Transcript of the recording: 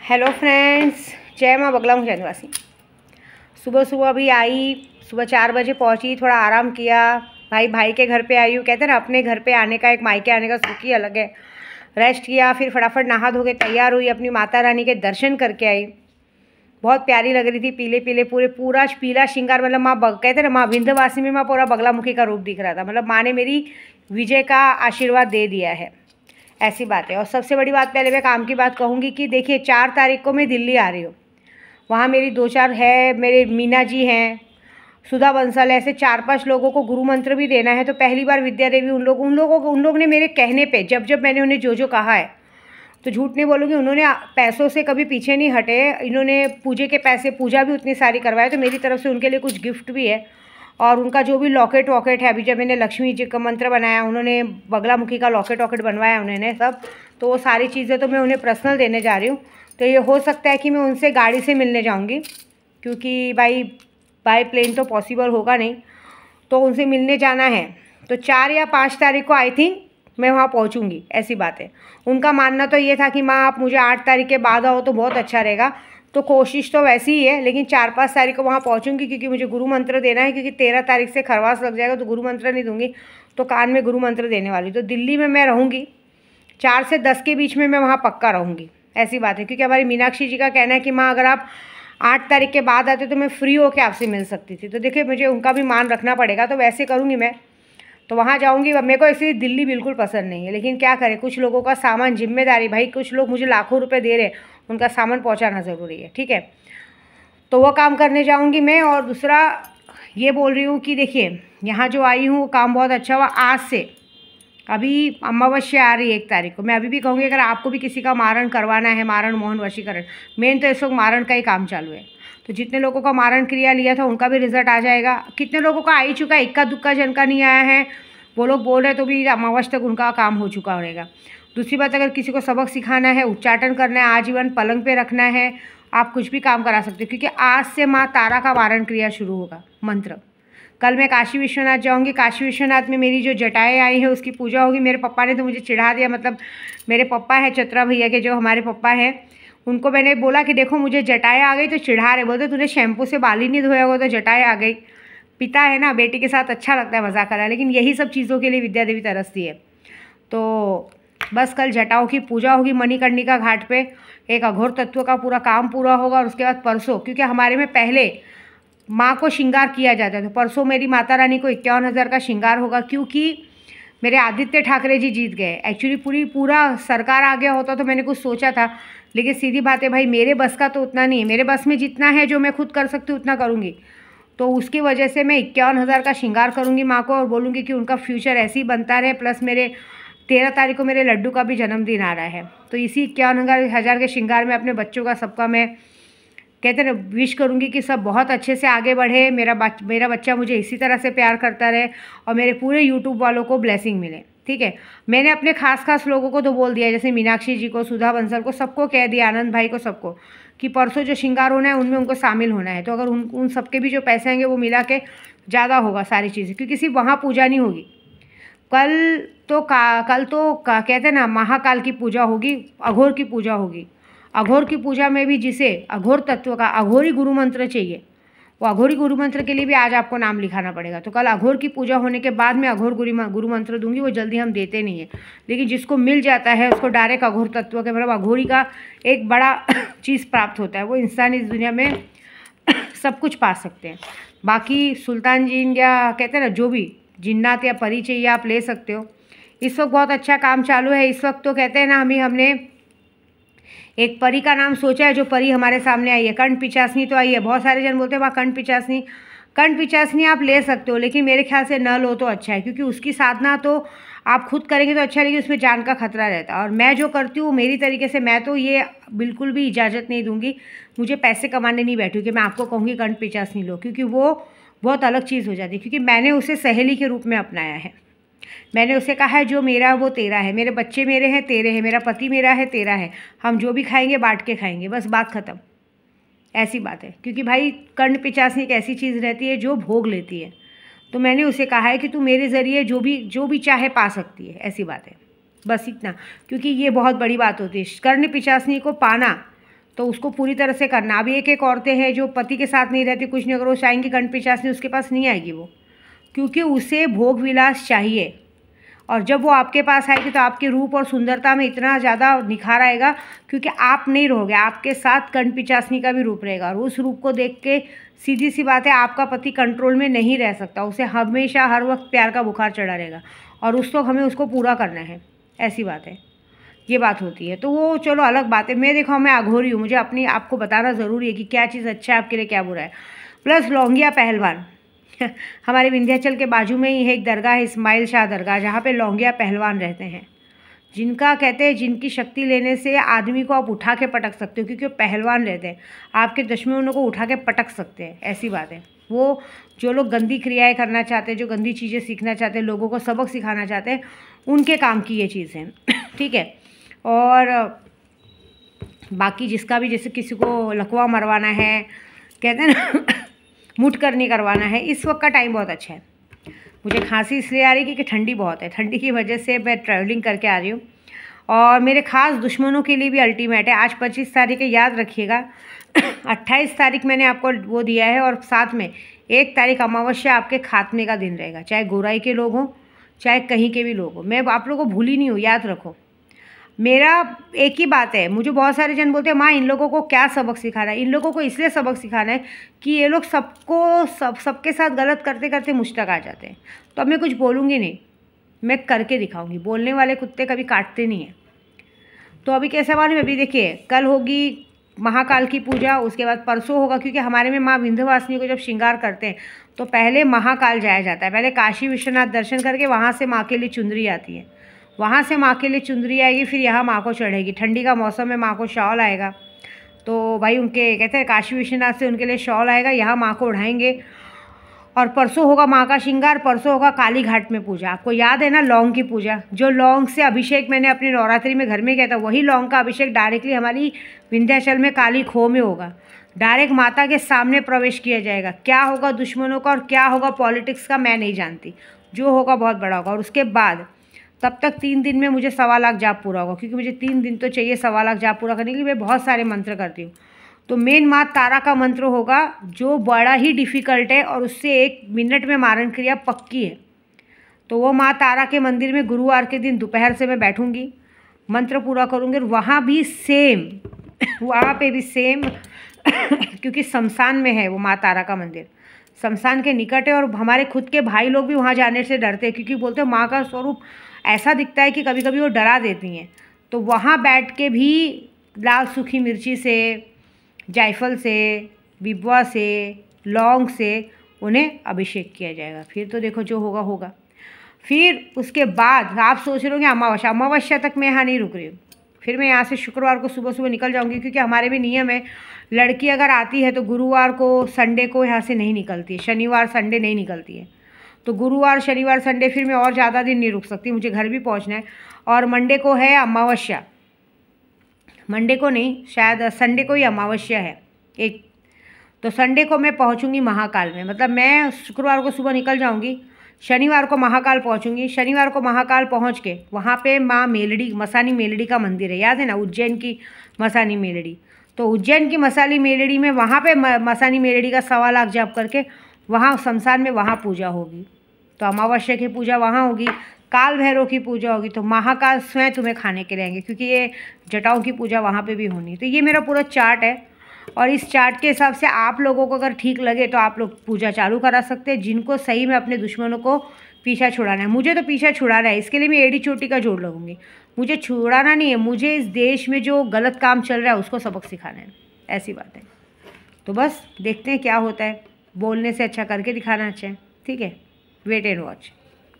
Hello friends, जय माँ बगला मुझे निवासी। सुबह सुबह अभी आई, सुबह 4 बजे पहुँची, थोड़ा आराम किया। भाई के घर पे आई हूँ। कहते हैं ना, अपने घर पे आने का, एक मायके आने का सुख ही अलग है। रेस्ट किया, फिर फटाफट नहा धो के तैयार हुई, अपनी माता रानी के दर्शन करके आई। बहुत प्यारी लग रही थी, पीले पीले पूरा पीला श्रृंगार। मतलब माँ कहते हैं ना, माँ विंध्यवासिनी में माँ पूरा बगलामुखी का रूप दिख रहा था। मतलब माँ ने मेरी विजय का आशीर्वाद दे दिया है, ऐसी बात है। और सबसे बड़ी बात, पहले मैं काम की बात कहूँगी कि देखिए 4 तारीख को मैं दिल्ली आ रही हूँ। वहाँ मेरी 2-4 है, मेरे मीना जी हैं, सुधा बंसल, ऐसे 4-5 लोगों को गुरु मंत्र भी देना है। तो पहली बार विद्या देवी उन लोग ने मेरे कहने पे जब मैंने उन्हें जो कहा है, तो झूठ नहीं बोलूँगी, उन्होंने पैसों से कभी पीछे नहीं हटे। इन्होंने पूजे के पैसे, पूजा भी उतनी सारी करवाए, तो मेरी तरफ से उनके लिए कुछ गिफ्ट भी है। और उनका जो भी लॉकेट वॉकेट है, अभी जब मैंने लक्ष्मी जी का मंत्र बनाया, उन्होंने बगलामुखी का लॉकेट वॉकेट बनवाया उन्होंने सब, तो वो सारी चीज़ें तो मैं उन्हें पर्सनल देने जा रही हूँ। तो ये हो सकता है कि मैं उनसे गाड़ी से मिलने जाऊँगी, क्योंकि बाई प्लेन तो पॉसिबल होगा नहीं, तो उनसे मिलने जाना है। तो 4 या 5 तारीख को आई थिंक मैं वहाँ पहुँचूँगी, ऐसी बात है। उनका मानना तो ये था कि माँ आप मुझे 8 तारीख के बाद आओ तो बहुत अच्छा रहेगा। तो कोशिश तो वैसी ही है, लेकिन 4-5 तारीख को वहाँ पहुँचूँगी, क्योंकि मुझे गुरु मंत्र देना है। क्योंकि 13 तारीख से खरवास लग जाएगा, तो गुरु मंत्र नहीं दूँगी, तो कान में गुरु मंत्र देने वाली। तो दिल्ली में मैं रहूँगी, 4 से 10 के बीच में मैं वहाँ पक्का रहूँगी, ऐसी बात है। क्योंकि हमारी मीनाक्षी जी का कहना है कि माँ अगर आप 8 तारीख के बाद आते तो मैं फ्री होकर आपसे मिल सकती थी। तो देखिए, मुझे उनका भी मान रखना पड़ेगा, तो वैसे करूँगी मैं। तो वहाँ जाऊँगी। मेरे को ऐसी दिल्ली बिल्कुल पसंद नहीं है, लेकिन क्या करें, कुछ लोगों का सामान, जिम्मेदारी, भाई कुछ लोग मुझे लाखों रुपए दे रहे हैं, उनका सामान पहुँचाना ज़रूरी है, ठीक है। तो वो काम करने जाऊँगी मैं। और दूसरा ये बोल रही हूँ कि देखिए, यहाँ जो आई हूँ वो काम बहुत अच्छा हुआ। आज से अभी अमावस्या आ रही है 1 तारीख को, मैं अभी भी कहूँगी अगर आपको भी किसी का मारण करवाना है, मारण मोहन वशीकरण, मेन तो इस वक्त मारण का ही काम चालू है। तो जितने लोगों का मारण क्रिया लिया था उनका भी रिजल्ट आ जाएगा। कितने लोगों का आ ही चुका है, इक्का दुक्का जन का नहीं आया है, वो लोग बोल रहे तो भी अमावस्या तक उनका काम हो चुका रहेगा। दूसरी बात, अगर किसी को सबक सिखाना है, उच्चाटन करना है, आजीवन पलंग पे रखना है, आप कुछ भी काम करा सकते हो। क्योंकि आज से माँ तारा का वारण क्रिया शुरू होगा, मंत्र। कल मैं काशी विश्वनाथ जाऊंगी। काशी विश्वनाथ में मेरी जो जटाएँ आई हैं उसकी पूजा होगी। मेरे पापा ने तो मुझे चिढ़ा दिया, मतलब मेरे पापा हैं चतरा भैया के, जो हमारे पापा हैं, उनको मैंने बोला कि देखो मुझे जटाएँ आ गई, तो चिढ़ा रहे, बोलते तूने शैम्पू से बाल ही नहीं धोया होगा तो जटाएँ आ गई। पिता है ना, बेटी के साथ अच्छा लगता है मजाक करना, लेकिन यही सब चीज़ों के लिए विद्या देवी तरसती है। तो बस कल जटाओं की पूजा होगी मणिकर्णिका घाट पे, एक अघोर तत्व का पूरा काम पूरा होगा। और उसके बाद परसों, क्योंकि हमारे में पहले माँ को श्रृंगार किया जाता है, तो परसों मेरी माता रानी को 51,000 का श्रृंगार होगा। क्योंकि मेरे आदित्य ठाकरे जी जीत गए। एक्चुअली पूरा सरकार आ गया होता तो मैंने कुछ सोचा था, लेकिन सीधी बात है भाई, मेरे बस का तो उतना नहीं है। मेरे बस में जितना है, जो मैं खुद कर सकती हूँ उतना करूँगी। तो उसकी वजह से मैं 51,000 का श्रृंगार करूँगी माँ को, और बोलूँगी कि उनका फ्यूचर ऐसे ही बनता रहे। प्लस मेरे 13 तारीख को मेरे लड्डू का भी जन्मदिन आ रहा है, तो इसी 51,000 के श्रृंगार में अपने बच्चों का, सबका मैं कहते हैं ना विश करूँगी कि सब बहुत अच्छे से आगे बढ़े। मेरा बच्चा मुझे इसी तरह से प्यार करता रहे, और मेरे पूरे यूट्यूब वालों को ब्लेसिंग मिले, ठीक है। मैंने अपने खास लोगों को तो बोल दिया, जैसे मीनाक्षी जी को, सुधा बंसल को, सबको कह दिया, आनंद भाई को, सबको, कि परसों जो श्रृंगार होना है उनमें उनको शामिल होना है। तो अगर उन सबके भी जो पैसे आएंगे वो मिला के ज़्यादा होगा सारी चीज़ें, क्योंकि सिर्फ वहाँ पूजा नहीं होगी। कल तो कहते हैं ना, महाकाल की पूजा होगी, अघोर की पूजा होगी। अघोर की पूजा में भी जिसे अघोर तत्व का अघोरी गुरु मंत्र चाहिए, वो अघोरी गुरु मंत्र के लिए भी आज आपको नाम लिखाना पड़ेगा। तो कल अघोर की पूजा होने के बाद मैं अघोर गुरु मंत्र दूंगी। वो जल्दी हम देते नहीं है, लेकिन जिसको मिल जाता है उसको डायरेक्ट अघोर तत्व के, मतलब अघोरी का एक बड़ा चीज़ प्राप्त होता है। वो इंसान इस दुनिया में सब कुछ पा सकते हैं। बाकी सुल्तान जीन या कहते हैं ना, जो भी जिन्नात या परी चाहिए आप ले सकते हो। इस वक्त बहुत अच्छा काम चालू है। इस वक्त तो कहते हैं ना, हमने एक परी का नाम सोचा है, जो परी हमारे सामने आई है। कंठ पिचासनी तो आई है, बहुत सारे जन बोलते हैं वहाँ कंठ पिचासनी आप ले सकते हो, लेकिन मेरे ख्याल से न लो तो अच्छा है। क्योंकि उसकी साधना तो आप खुद करेंगे तो अच्छा, लेकिन उसमें जान का खतरा रहता है। और मैं जो करती हूँ मेरी तरीके से, मैं तो ये बिल्कुल भी इजाज़त नहीं दूंगी, मुझे पैसे कमाने नहीं बैठी कि मैं आपको कहूँगी कंठ पिचासनी लो, क्योंकि वो बहुत अलग चीज़ हो जाती है। क्योंकि मैंने उसे सहेली के रूप में अपनाया है। मैंने उसे कहा है जो मेरा वो तेरा है, मेरे बच्चे मेरे हैं तेरे हैं, मेरा पति मेरा है तेरा है, हम जो भी खाएंगे बांट के खाएंगे, बस बात ख़त्म, ऐसी बात है। क्योंकि भाई कंठ पिचासनी एक ऐसी चीज़ रहती है जो भोग लेती है। तो मैंने उसे कहा है कि तू मेरे ज़रिए जो भी चाहे पा सकती है, ऐसी बात है, बस इतना। क्योंकि ये बहुत बड़ी बात होती है, कर्ण पिचासनी को पाना तो उसको पूरी तरह से करना। अभी एक औरतें हैं जो पति के साथ नहीं रहती, कुछ नहीं, अगर वो चाहेंगी कंठ पिचासनी, उसके पास नहीं आएगी वो, क्योंकि उसे भोग विलास चाहिए। और जब वो आपके पास आएगी तो आपके रूप और सुंदरता में इतना ज़्यादा निखार आएगा, क्योंकि आप नहीं रहोगे, आपके साथ कंठ पिचासनी का भी रूप रहेगा। और उस रूप को देख के सीधी सी बात है, आपका पति कंट्रोल में नहीं रह सकता, उसे हमेशा हर वक्त प्यार का बुखार चढ़ा रहेगा, और उस वक्त हमें उसको पूरा करना है, ऐसी बात है, ये बात होती है। तो वो चलो अलग बात है। मैं देखो, मैं अघोरी हूँ, मुझे अपनी आपको बताना ज़रूरी है कि क्या चीज़ अच्छा है आपके लिए, क्या बुरा है। प्लस लौंगिया पहलवान हमारे विंध्याचल के बाजू में ही है एक दरगाह है, इस्माइल शाह दरगाह, जहाँ पे लौंगिया पहलवान रहते हैं, जिनका कहते हैं जिनकी शक्ति लेने से आदमी को आप उठा के पटक सकते हो, क्योंकि वो पहलवान रहते हैं, आपके दुश्मनों को उठा के पटक सकते हैं, ऐसी बात है। वो जो लोग गंदी क्रियाएं करना चाहते हैं, जो गंदी चीज़ें सीखना चाहते हैं, लोगों को सबक सिखाना चाहते हैं, उनके काम की ये चीज़ है ठीक है। और बाकी जिसका भी, जैसे किसी को लकवा मरवाना है, कहते हैं ना मुठकरनी करवाना है, इस वक्त का टाइम बहुत अच्छा है। मुझे खांसी इसलिए आ रही है क्योंकि ठंडी बहुत है, ठंडी की वजह से मैं ट्रैवलिंग करके आ रही हूँ। और मेरे खास दुश्मनों के लिए भी अल्टीमेट है, आज 25 तारीख है, याद रखिएगा 28 तारीख मैंने आपको वो दिया है, और साथ में 1 तारीख अमावस्या आपके खात्मे का दिन रहेगा, चाहे गोराई के लोग हों, चाहे कहीं के भी लोग हों। मैं आप लोगों को भूली नहीं हूँ, याद रखो। मेरा एक ही बात है, मुझे बहुत सारे जन बोलते हैं माँ इन लोगों को क्या सबक सिखाना है। इन लोगों को इसलिए सबक सिखाना है कि ये लोग सबके साथ गलत करते करते मुझ तक आ जाते हैं। तो अब मैं कुछ बोलूँगी नहीं, मैं करके दिखाऊंगी। बोलने वाले कुत्ते कभी काटते नहीं हैं। तो अभी कैसा मालूम, अभी देखिए कल होगी महाकाल की पूजा, उसके बाद परसों होगा, क्योंकि हमारे में माँ विंध्यवासिनी को जब श्रृंगार करते हैं तो पहले महाकाल जाया जाता है। पहले काशी विश्वनाथ दर्शन करके वहाँ से माँ के लिए चुंदरी आती है, वहाँ से माँ के लिए चुंदरी आएगी, फिर यहाँ माँ को चढ़ेगी। ठंडी का मौसम में माँ को शॉल आएगा, तो भाई उनके कहते हैं काशी विश्वनाथ से उनके लिए शॉल आएगा, यहाँ माँ को उड़ाएंगे। और परसों होगा माँ का श्रृंगार, परसों होगा काली घाट में पूजा। आपको याद है ना लौंग की पूजा, जो लौंग से अभिषेक मैंने अपने नवरात्रि में घर में किया था, वही लौंग का अभिषेक डायरेक्टली हमारी विंध्याचल में काली खो में होगा। डायरेक्ट माता के सामने प्रवेश किया जाएगा। क्या होगा दुश्मनों का और क्या होगा पॉलिटिक्स का मैं नहीं जानती, जो होगा बहुत बड़ा होगा। और उसके बाद तब तक 3 दिन में मुझे 1.25 लाख जाप पूरा होगा, क्योंकि मुझे 3 दिन तो चाहिए 1.25 लाख जाप पूरा करने के लिए। मैं बहुत सारे मंत्र करती हूँ, तो मेन माँ तारा का मंत्र होगा जो बड़ा ही डिफ़िकल्ट है, और उससे 1 मिनट में मारण क्रिया पक्की है। तो वो माँ तारा के मंदिर में गुरुवार के दिन दोपहर से मैं बैठूँगी, मंत्र पूरा करूँगी। और वहाँ भी सेम वहाँ पे भी सेम क्योंकि शमशान में है वो माँ तारा का मंदिर, शमशान के निकट है। और हमारे खुद के भाई लोग भी वहाँ जाने से डरते हैं, क्योंकि बोलते हैं माँ का स्वरूप ऐसा दिखता है कि कभी कभी वो डरा देती हैं। तो वहाँ बैठ के भी लाल सूखी मिर्ची से, जायफल से, बिबवा से, लौंग से उन्हें अभिषेक किया जाएगा। फिर तो देखो जो होगा होगा। फिर उसके बाद आप सोच रहे होंगे अमावस्या तक मैं यहाँ नहीं रुक रही हूँ। फिर मैं यहाँ से शुक्रवार को सुबह सुबह निकल जाऊँगी, क्योंकि हमारे भी नियम है, लड़की अगर आती है तो गुरुवार को, संडे को यहाँ से नहीं निकलती है, शनिवार संडे नहीं निकलती है। तो गुरुवार शनिवार संडे फिर मैं और ज़्यादा दिन नहीं रुक सकती, मुझे घर भी पहुँचना है। और मंडे को है अमावस्या, मंडे को नहीं, शायद संडे को ही अमावस्या है एक। तो संडे को मैं पहुंचूंगी महाकाल में, मतलब मैं शुक्रवार को सुबह निकल जाऊंगी, शनिवार को महाकाल पहुंचूंगी। शनिवार को महाकाल पहुंच के वहाँ पे माँ मेलड़ी, मसानी मेलड़ी का मंदिर है, याद है ना, उज्जैन की मसानी मेलड़ी। तो उज्जैन की मसानी मेलड़ी में वहाँ पे मसानी मेलड़ी का 1.25 लाख जाप करके वहाँ शमशान में वहाँ पूजा होगी। तो अमावस्या की पूजा वहाँ होगी, काल भैरव की पूजा होगी, तो महाकाल स्वयं तुम्हें खाने के लिए आएंगे, क्योंकि ये जटाओं की पूजा वहाँ पे भी होनी है। तो ये मेरा पूरा चार्ट है, और इस चार्ट के हिसाब से आप लोगों को अगर ठीक लगे तो आप लोग पूजा चालू करा सकते हैं, जिनको सही में अपने दुश्मनों को पीछा छुड़ाना है। मुझे तो पीछा छुड़ाना है, इसके लिए मैं एड़ी चोटी का जोड़ लगूंगी। मुझे छुड़ाना नहीं है, मुझे इस देश में जो गलत काम चल रहा है उसको सबक सिखाना है, ऐसी बात है। तो बस देखते हैं क्या होता है, बोलने से अच्छा करके दिखाना अच्छा है, ठीक है। Wait and watch.